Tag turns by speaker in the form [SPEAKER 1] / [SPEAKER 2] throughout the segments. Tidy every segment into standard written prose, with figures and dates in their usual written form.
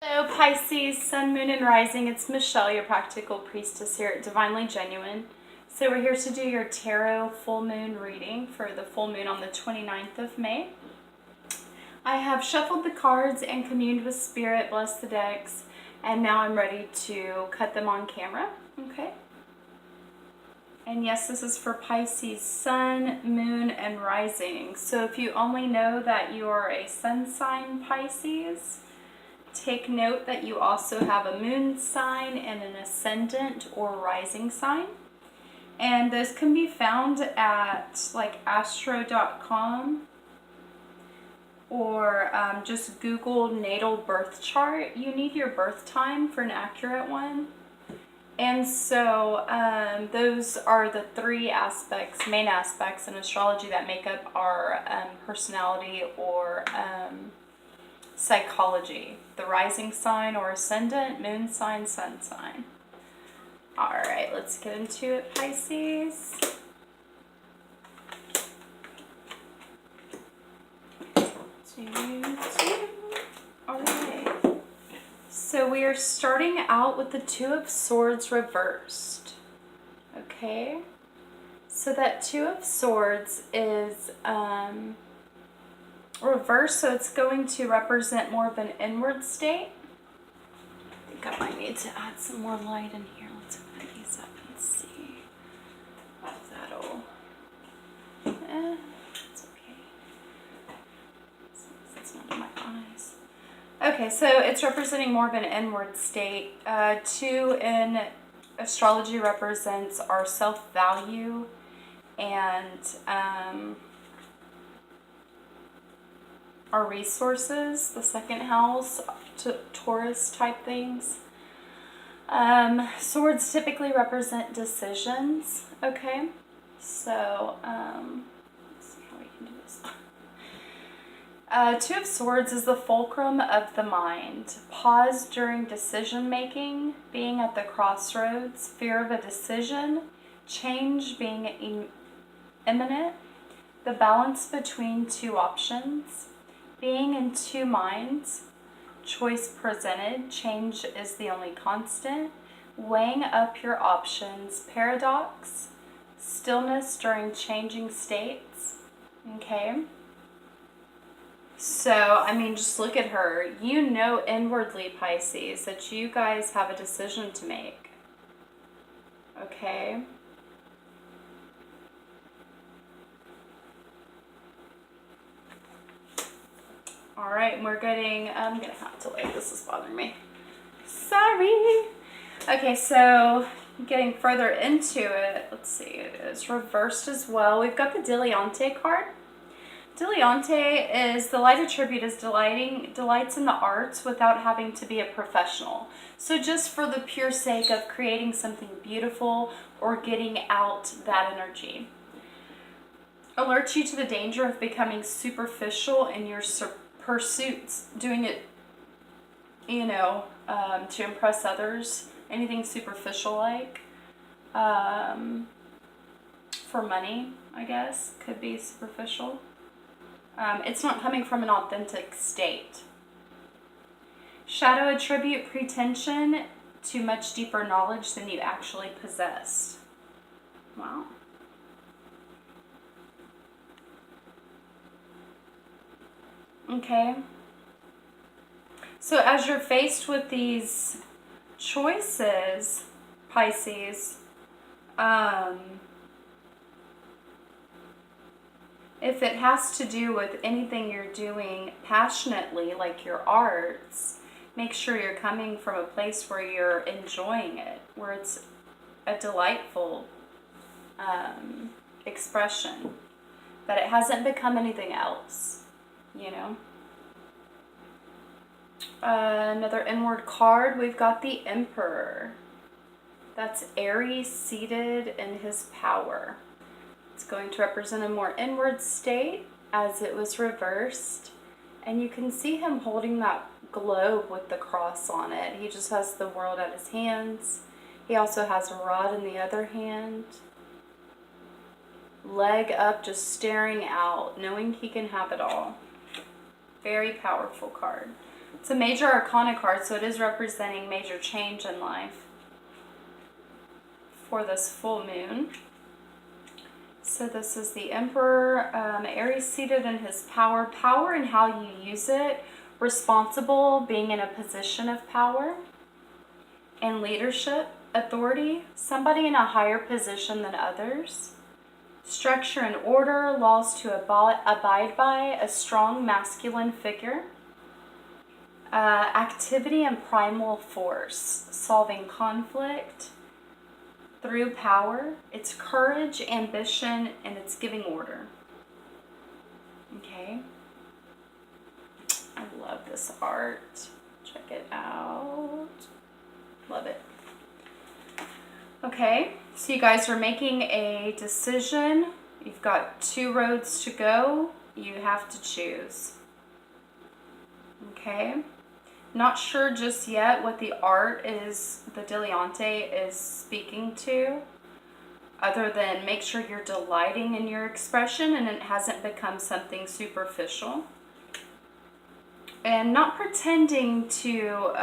[SPEAKER 1] Hello Pisces, Sun, Moon, and Rising. It's Michelle, your practical priestess here at Divinely Genuine. So we're here to do your tarot full moon reading for the full moon on the 29th of May. I have shuffled the cards and communed with spirit, blessed the decks, and now I'm ready to cut them on camera. Okay. And yes, this is for Pisces, Sun, Moon, and Rising. So if you only know that you are a Sun sign Pisces, take note that you also have a moon sign and an ascendant or rising sign. And those can be found at like astro.com or just Google natal birth chart. You need your birth time for an accurate one. And so those are the three aspects, main aspects in astrology that make up our personality or psychology. The rising sign or ascendant, moon sign, sun sign. All right, let's get into it, Pisces. All right. So we are starting out with the Two of Swords reversed. Okay. So that Two of Swords is reversed, so it's going to represent more of an inward state. I think I might need to add some more light in here. Let's open these up and see if that'll... it's okay. It's not in my eyes. Okay, so it's representing more of an inward state. Two in astrology represents our self-value and our resources, the second house, to Taurus type things. Swords typically represent decisions, okay? So, let's see how we can do this. Two of Swords is the fulcrum of the mind. Pause during decision making, being at the crossroads, fear of a decision, change being imminent, the balance between two options, being in two minds, choice presented, change is the only constant, weighing up your options, paradox, stillness during changing states, okay? So, I mean, just look at her. You know inwardly, Pisces, that you guys have a decision to make, okay? All right, we're getting, I'm gonna have to wait, this is bothering me. Sorry. Okay, so getting further into it, let's see, it is reversed as well. We've got the Dilettante card. Dilettante is the light attribute is delights in the arts without having to be a professional. So just for the pure sake of creating something beautiful or getting out that energy. Alerts you to the danger of becoming superficial in your pursuits, doing it, you know, to impress others, anything superficial like, for money, I guess, could be superficial. It's not coming from an authentic state. Shadow attribute pretension to much deeper knowledge than you actually possess. Wow. Okay. So as you're faced with these choices, Pisces, if it has to do with anything you're doing passionately, like your arts, make sure you're coming from a place where you're enjoying it, where it's a delightful expression, that it hasn't become anything else. You know, another inward card, we've got the Emperor. That's Aries seated in his power. It's going to represent a more inward state as it was reversed. And you can see him holding that globe with the cross on it. He just has the world at his hands. He also has a rod in the other hand. Leg up, just staring out, knowing he can have it all. Very powerful card. It's a major arcana card, so it is representing major change in life for this full moon. So this is the Emperor, Aries seated in his power. Power and how you use it. Responsible, being in a position of power. And leadership, authority, somebody in a higher position than others. Structure and order, laws to abide by, a strong masculine figure. Activity and primal force, solving conflict through power. It's courage, ambition, and it's giving order. Okay. I love this art. Check it out. Love it. Okay, so you guys are making a decision. You've got 2 roads to go. You have to choose. Okay. Not sure just yet what the art is, the Dilettante is speaking to, other than make sure you're delighting in your expression and it hasn't become something superficial. And not pretending to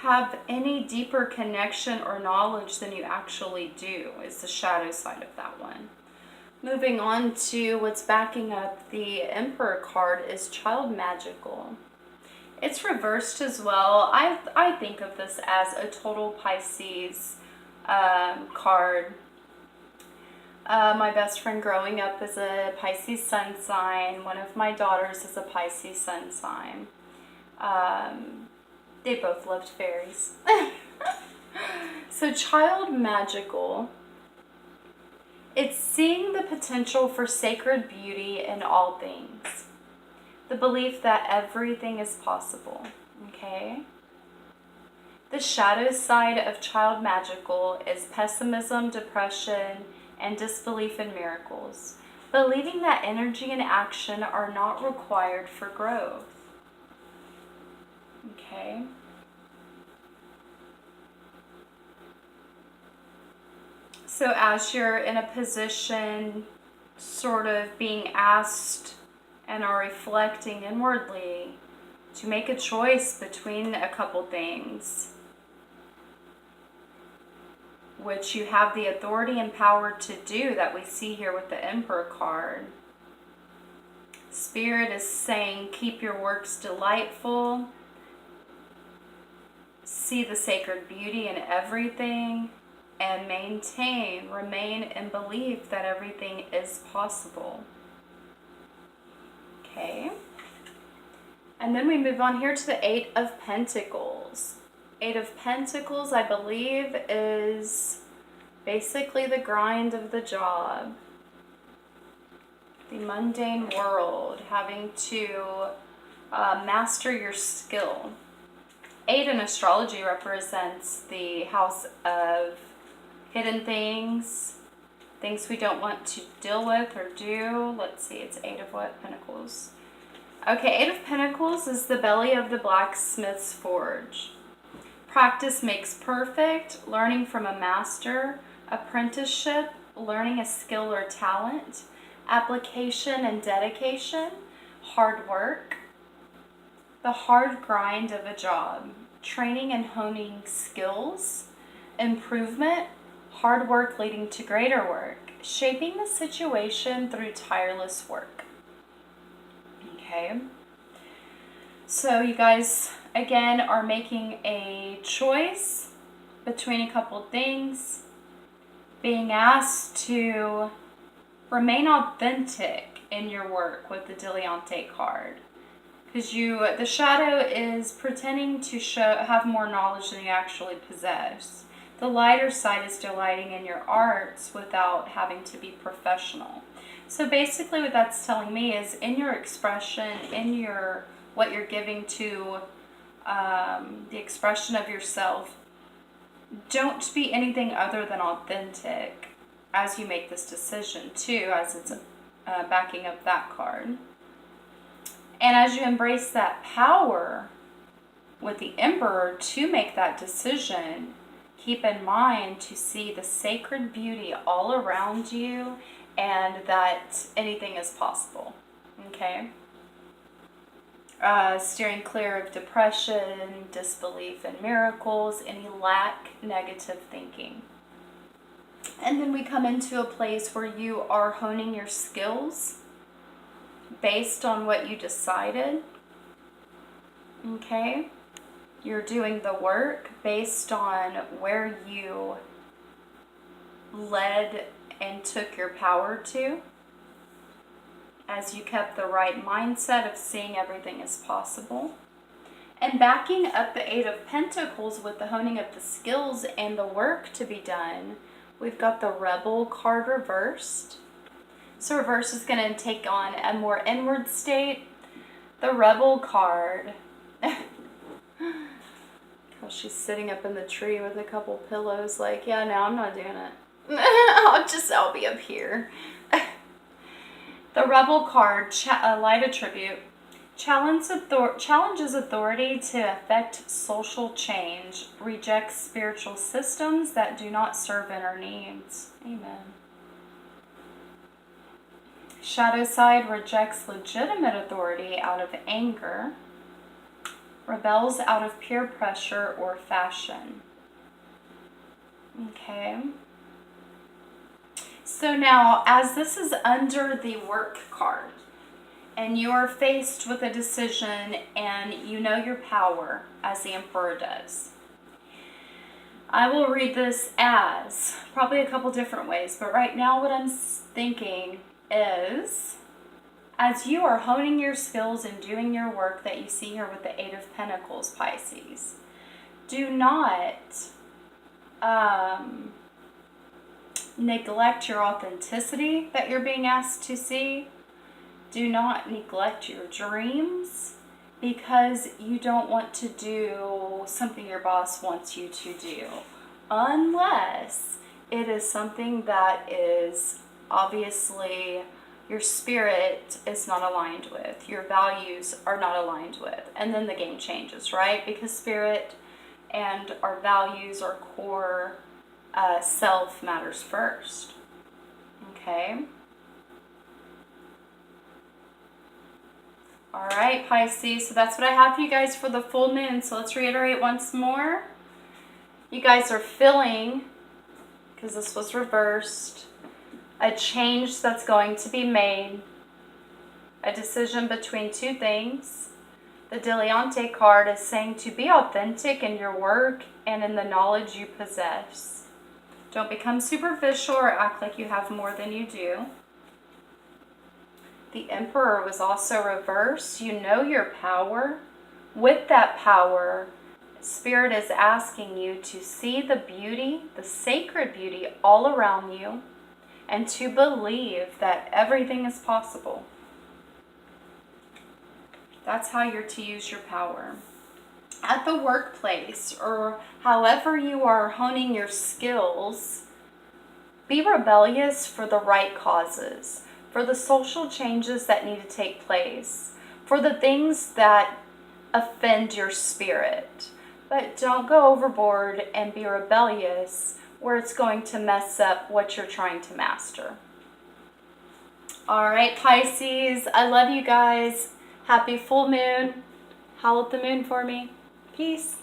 [SPEAKER 1] have any deeper connection or knowledge than you actually do is the shadow side of that one. Moving on to what's backing up the Emperor card is Child Magical. It's reversed as well. I think of this as a total Pisces card. My best friend growing up is a Pisces sun sign. One of my daughters is a Pisces sun sign. They both loved fairies. So Child Magical. It's seeing the potential for sacred beauty in all things. The belief that everything is possible. Okay? The shadow side of Child Magical is pessimism, depression, and disbelief in miracles. Believing that energy and action are not required for growth. Okay? So as you're in a position, sort of being asked and are reflecting inwardly to make a choice between a couple things, which you have the authority and power to do, that we see here with the Emperor card. Spirit is saying, keep your works delightful. See the sacred beauty in everything. And remain in belief that everything is possible. Okay. And then we move on here to the 8 of Pentacles. 8 of Pentacles, I believe, is basically the grind of the job. The mundane world, having to master your skill. 8 in astrology represents the house of hidden things, things we don't want to deal with or do. Let's see, it's 8 of what? Pentacles. Okay, 8 of Pentacles is the belly of the blacksmith's forge. Practice makes perfect, learning from a master, apprenticeship, learning a skill or talent, application and dedication, hard work, the hard grind of a job, training and honing skills, improvement, hard work leading to greater work, shaping the situation through tireless work. Okay. So you guys, again, are making a choice between a couple things, being asked to remain authentic in your work with the Dilettante card. Because the shadow is pretending to have more knowledge than you actually possess. The lighter side is delighting in your arts without having to be professional. So basically what that's telling me is in your expression, in what you're giving to the expression of yourself, don't be anything other than authentic as you make this decision too, as it's backing up that card. And as you embrace that power with the Emperor to make that decision, keep in mind to see the sacred beauty all around you and that anything is possible. Okay? steering clear of depression, disbelief in miracles, any lack, negative thinking. And then we come into a place where you are honing your skills based on what you decided. Okay? You're doing the work based on where you led and took your power to, as you kept the right mindset of seeing everything as possible. And backing up the Eight of Pentacles with the honing of the skills and the work to be done, we've got the Rebel card reversed. So reverse is going to take on a more inward state. The Rebel card, oh, she's sitting up in the tree with a couple pillows like, yeah, no, I'm not doing it. I'll be up here. The Rebel card, light attribute, challenges authority to affect social change, rejects spiritual systems that do not serve inner needs. Amen. Shadow side rejects legitimate authority out of anger, rebels out of peer pressure or fashion. Okay. So now, as this is under the work card, and you're faced with a decision and you know your power, as the Emperor does, I will read this as probably a couple different ways, but right now what I'm thinking is, as you are honing your skills and doing your work that you see here with the Eight of Pentacles, Pisces, do not neglect your authenticity that you're being asked to see. Do not neglect your dreams because you don't want to do something your boss wants you to do, unless it is something that is obviously your spirit is not aligned with, your values are not aligned with, and then the game changes, right? Because spirit and our values, our core self matters first. Okay? All right, Pisces, so that's what I have for you guys for the full moon. So let's reiterate once more. You guys are feeling, because this was reversed, a change that's going to be made, a decision between two things. The Dileante card is saying to be authentic in your work and in the knowledge you possess. Don't become superficial or act like you have more than you do. The Emperor was also reversed. You know your power. With that power, Spirit is asking you to see the beauty, the sacred beauty all around you, and to believe that everything is possible. That's how you're to use your power. At the workplace, or however you are honing your skills, be rebellious for the right causes, for the social changes that need to take place, for the things that offend your spirit. But don't go overboard and be rebellious where it's going to mess up what you're trying to master. All right, Pisces, I love you guys. Happy full moon. Howl at the moon for me. Peace.